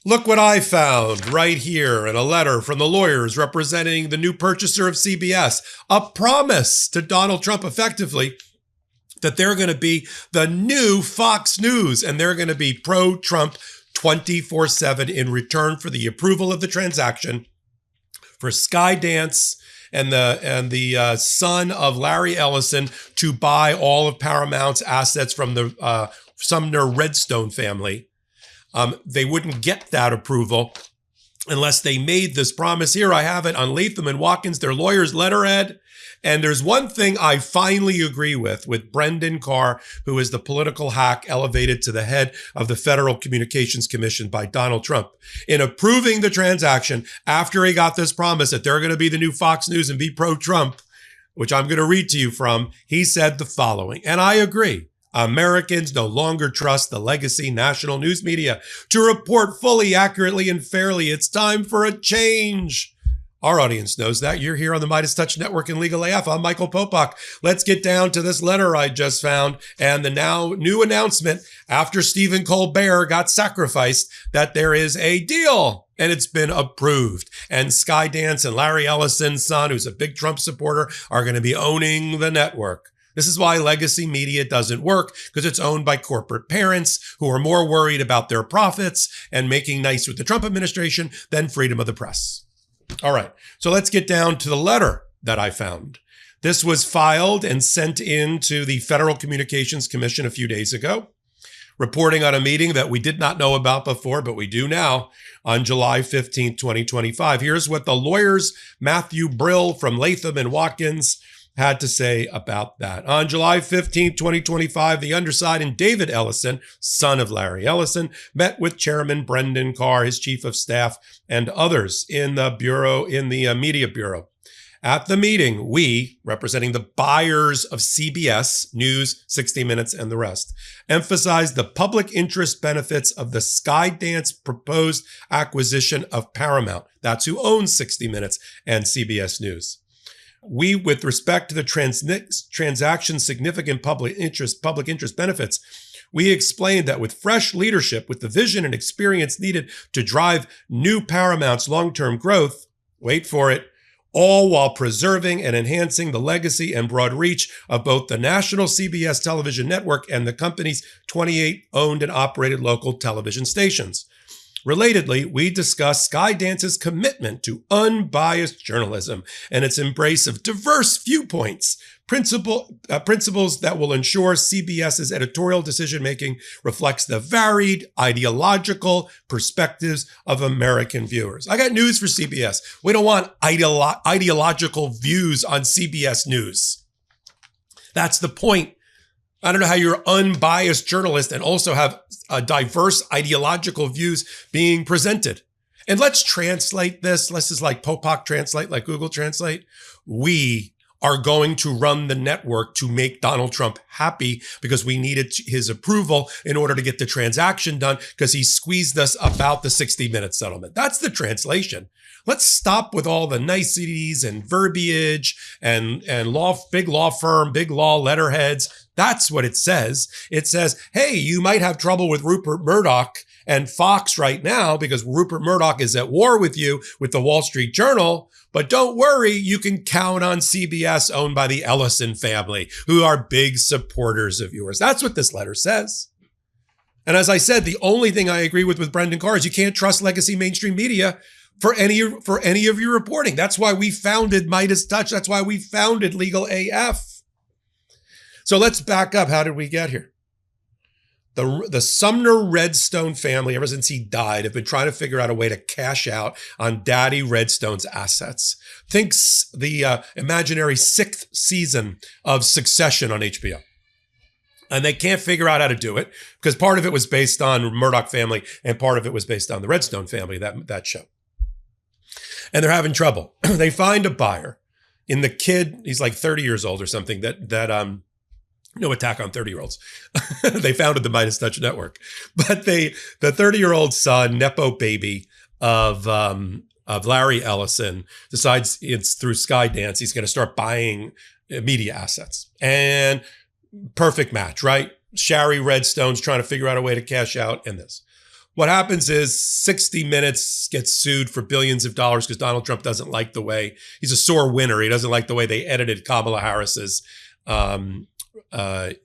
Look what I found right here in a letter from the lawyers representing the new purchaser of CBS, a promise to Donald Trump effectively that they're going to be the new Fox News and they're going to be pro-Trump 24/7 in return for the approval of the transaction for Skydance and the son of Larry Ellison to buy all of Paramount's assets from the Sumner Redstone family. They wouldn't get that approval unless they made this promise. Here I have it on Latham and Watkins, their lawyer's letterhead. And there's one thing I finally agree with Brendan Carr, who is the political hack elevated to the head of the Federal Communications Commission by Donald Trump. In approving the transaction after he got this promise that they're going to be the new Fox News and be pro-Trump, which I'm going to read to you from, he said the following, and I agree. Americans no longer trust the legacy national news media to report fully, accurately, and fairly. It's time for a change. Our audience knows that. You're here on the MeidasTouch Network and Legal AF. I'm Michael Popok. Let's get down to this letter I just found and the now new announcement after Stephen Colbert got sacrificed that there is a deal and it's been approved. And Skydance and Larry Ellison's son, who's a big Trump supporter, are going to be owning the network. This is why legacy media doesn't work, because it's owned by corporate parents who are more worried about their profits and making nice with the Trump administration than freedom of the press. All right, so let's get down to the letter that I found. This was filed and sent in to the Federal Communications Commission a few days ago, reporting on a meeting that we did not know about before, but we do now, on July 15, 2025. Here's what the lawyers, Matthew Brill from Latham and Watkins, had to say about that. On July 15, 2025, the undersigned and David Ellison, son of Larry Ellison, met with Chairman Brendan Carr, his chief of staff, and others in the media bureau. At the meeting, we, representing the buyers of CBS, News, 60 Minutes, and the rest, emphasized the public interest benefits of the Skydance proposed acquisition of Paramount. That's who owns 60 Minutes and CBS News. We, with respect to the transaction's significant public interest benefits, we explained that with fresh leadership, with the vision and experience needed to drive new Paramount's long-term growth, wait for it, all while preserving and enhancing the legacy and broad reach of both the national CBS television network and the company's 28 owned and operated local television stations. Relatedly, we discussed Skydance's commitment to unbiased journalism and its embrace of diverse viewpoints, principles that will ensure CBS's editorial decision-making reflects the varied ideological perspectives of American viewers. I got news for CBS. We don't want ideological views on CBS News. That's the point. I don't know how you're unbiased journalist and also have diverse ideological views being presented. And let's translate this. Let's just like Popok translate, like Google Translate. We are going to run the network to make Donald Trump happy because we needed his approval in order to get the transaction done because he squeezed us about the 60-minute settlement. That's the translation. Let's stop with all the niceties and verbiage and big law firm, big law letterheads. That's what it says. It says, hey, you might have trouble with Rupert Murdoch and Fox right now because Rupert Murdoch is at war with you with the Wall Street Journal. But don't worry, you can count on CBS owned by the Ellison family, who are big supporters of yours. That's what this letter says. And as I said, the only thing I agree with Brendan Carr is you can't trust legacy mainstream media for any of your reporting. That's why we founded MeidasTouch. That's why we founded Legal AF. So let's back up. How did we get here? The Sumner Redstone family, ever since he died, have been trying to figure out a way to cash out on Daddy Redstone's assets. Think the imaginary 6th season of Succession on HBO. And they can't figure out how to do it because part of it was based on Murdoch family and part of it was based on the Redstone family, that show. And they're having trouble. They find a buyer in the kid, he's like 30 years old or something, no attack on 30-year-olds. They founded the MeidasTouch network. But the 30-year-old son, Nepo baby of Larry Ellison, decides it's through Skydance, he's going to start buying media assets. And perfect match, right? Shari Redstone's trying to figure out a way to cash out in this. What happens is 60 Minutes gets sued for billions of dollars because Donald Trump doesn't like the way, he's a sore winner. He doesn't like the way they edited Kamala Harris's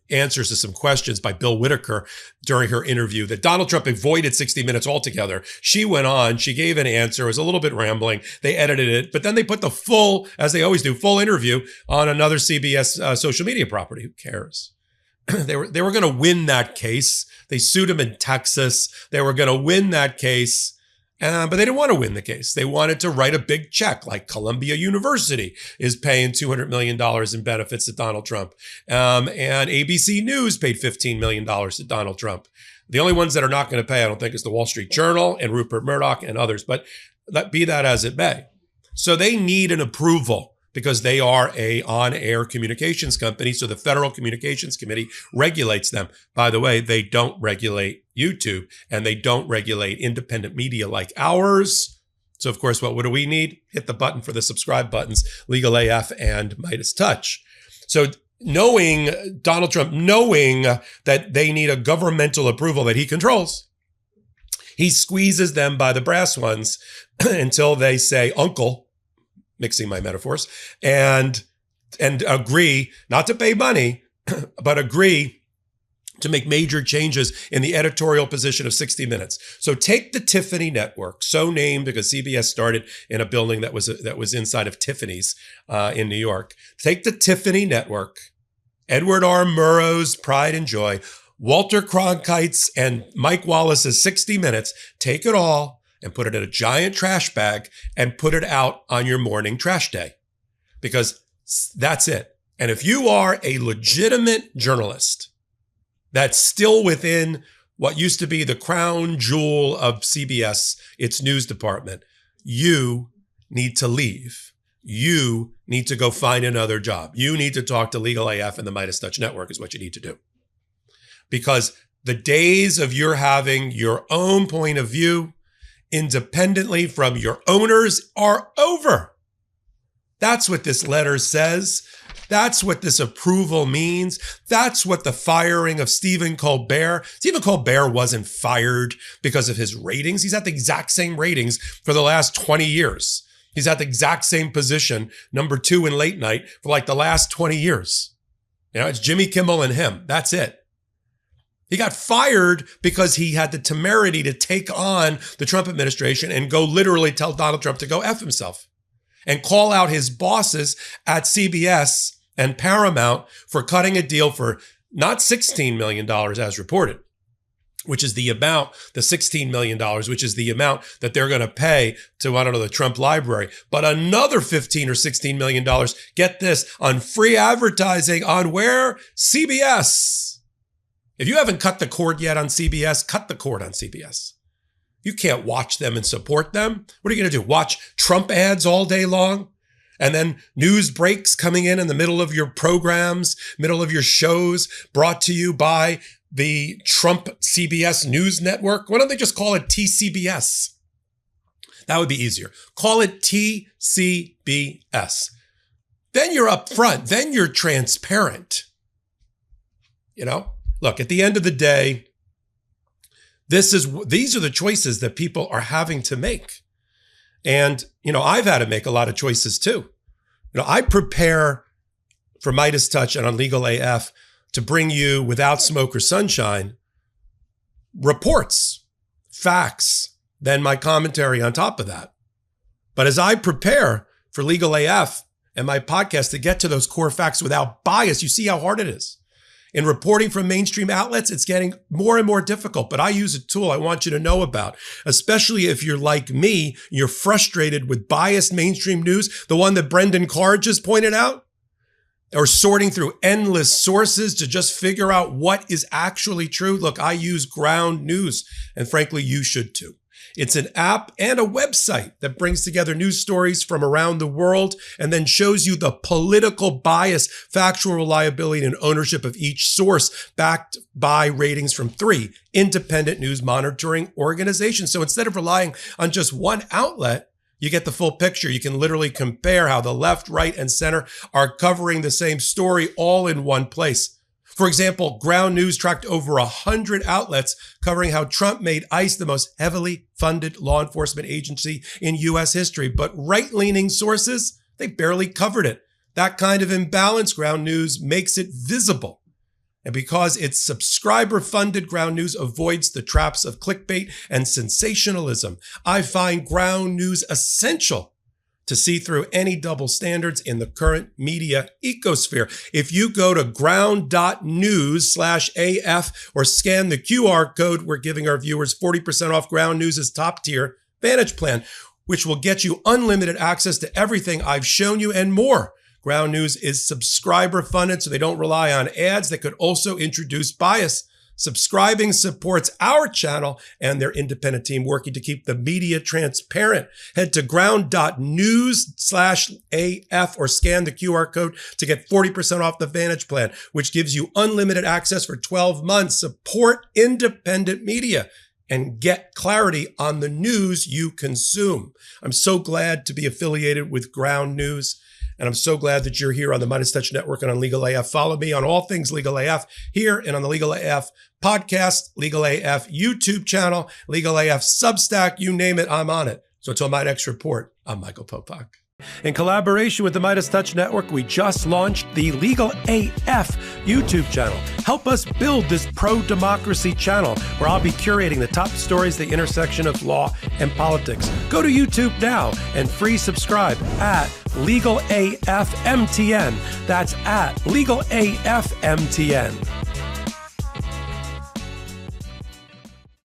answers to some questions by Bill Whitaker during her interview, that Donald Trump avoided 60 Minutes altogether. She went on, she gave an answer, it was a little bit rambling. They edited it, but then they put the full, as they always do, full interview on another CBS social media property. Who cares? They were going to win that case. They sued him in Texas. They were going to win that case. But they didn't want to win the case. They wanted to write a big check, like Columbia University is paying $200 million in benefits to Donald Trump. And ABC News paid $15 million to Donald Trump. The only ones that are not going to pay, I don't think, is the Wall Street Journal and Rupert Murdoch and others. But be that as it may. So they need an approval because they are a on-air communications company. So the Federal Communications Committee regulates them. By the way, they don't regulate YouTube, and they don't regulate independent media like ours. So, of course, what do we need? Hit the button for the subscribe buttons, Legal AF and MeidasTouch. So knowing Donald Trump, knowing that they need a governmental approval that he controls, he squeezes them by the brass ones until they say, uncle, mixing my metaphors, and agree not to pay money, but agree to make major changes in the editorial position of 60 Minutes. So take the Tiffany Network, so named because CBS started in a building that was inside of Tiffany's in New York. Take the Tiffany Network, Edward R. Murrow's Pride and Joy, Walter Cronkite's and Mike Wallace's 60 Minutes, take it all and put it in a giant trash bag and put it out on your morning trash day, because that's it. And if you are a legitimate journalist that's still within what used to be the crown jewel of CBS, its news department, you need to leave. You need to go find another job. You need to talk to Legal AF and the MeidasTouch Network is what you need to do. Because the days of your having your own point of view independently from your owners are over. That's what this letter says. That's what this approval means. That's what the firing of Stephen Colbert. Stephen Colbert wasn't fired because of his ratings. He's at the exact same ratings for the last 20 years. He's at the exact same position, number 2 in late night, for like the last 20 years. You know, it's Jimmy Kimmel and him. That's it. He got fired because he had the temerity to take on the Trump administration and go literally tell Donald Trump to go F himself and call out his bosses at CBS and Paramount for cutting a deal for not $16 million as reported, which is the amount, the $16 million, which is the amount that they're going to pay to, I don't know, the Trump library, but another $15 or $16 million, get this, on free advertising on where? CBS. If you haven't cut the cord yet on CBS, cut the cord on CBS. You can't watch them and support them. What are you going to do? Watch Trump ads all day long? And then news breaks coming in the middle of your programs, middle of your shows, brought to you by the Trump CBS News Network. Why don't they just call it TCBS? That would be easier. Call it TCBS. Then you're up front. Then you're transparent. You know? Look, at the end of the day, these are the choices that people are having to make. And, you know, I've had to make a lot of choices too. You know, I prepare for MeidasTouch and on Legal AF to bring you, without smoke or sunshine, reports, facts, then my commentary on top of that. But as I prepare for Legal AF and my podcast to get to those core facts without bias, you see how hard it is. In reporting from mainstream outlets, it's getting more and more difficult, but I use a tool I want you to know about, especially if you're like me, you're frustrated with biased mainstream news, the one that Brendan Carr just pointed out, or sorting through endless sources to just figure out what is actually true. Look, I use Ground News, and frankly, you should too. It's an app and a website that brings together news stories from around the world and then shows you the political bias, factual reliability, and ownership of each source, backed by ratings from 3 independent news monitoring organizations. So instead of relying on just one outlet, you get the full picture. You can literally compare how the left, right, and center are covering the same story all in one place. For example, Ground News tracked over 100 outlets covering how Trump made ICE the most heavily funded law enforcement agency in U.S. history. But right-leaning sources, they barely covered it. That kind of imbalance, Ground News makes it visible. And because it's subscriber-funded, Ground News avoids the traps of clickbait and sensationalism. I find Ground News essential to see through any double standards in the current media ecosphere. If you go to ground.news/AF or scan the QR code, we're giving our viewers 40% off Ground News' top-tier Vantage plan, which will get you unlimited access to everything I've shown you and more. Ground News is subscriber-funded, so they don't rely on ads that could also introduce bias. Subscribing supports our channel and their independent team working to keep the media transparent. Head to ground.news/AF or scan the QR code to get 40% off the Vantage plan, which gives you unlimited access for 12 months. Support independent media and get clarity on the news you consume. I'm so glad to be affiliated with Ground News. And I'm so glad that you're here on the MeidasTouch Network and on Legal AF. Follow me on all things Legal AF here and on the Legal AF podcast, Legal AF YouTube channel, Legal AF Substack, you name it, I'm on it. So until my next report, I'm Michael Popok. In collaboration with the MeidasTouch Network, we just launched the Legal AF YouTube channel. Help us build this pro-democracy channel where I'll be curating the top stories, the intersection of law and politics. Go to YouTube now and free subscribe at Legal AF MTN. That's at Legal AF MTN.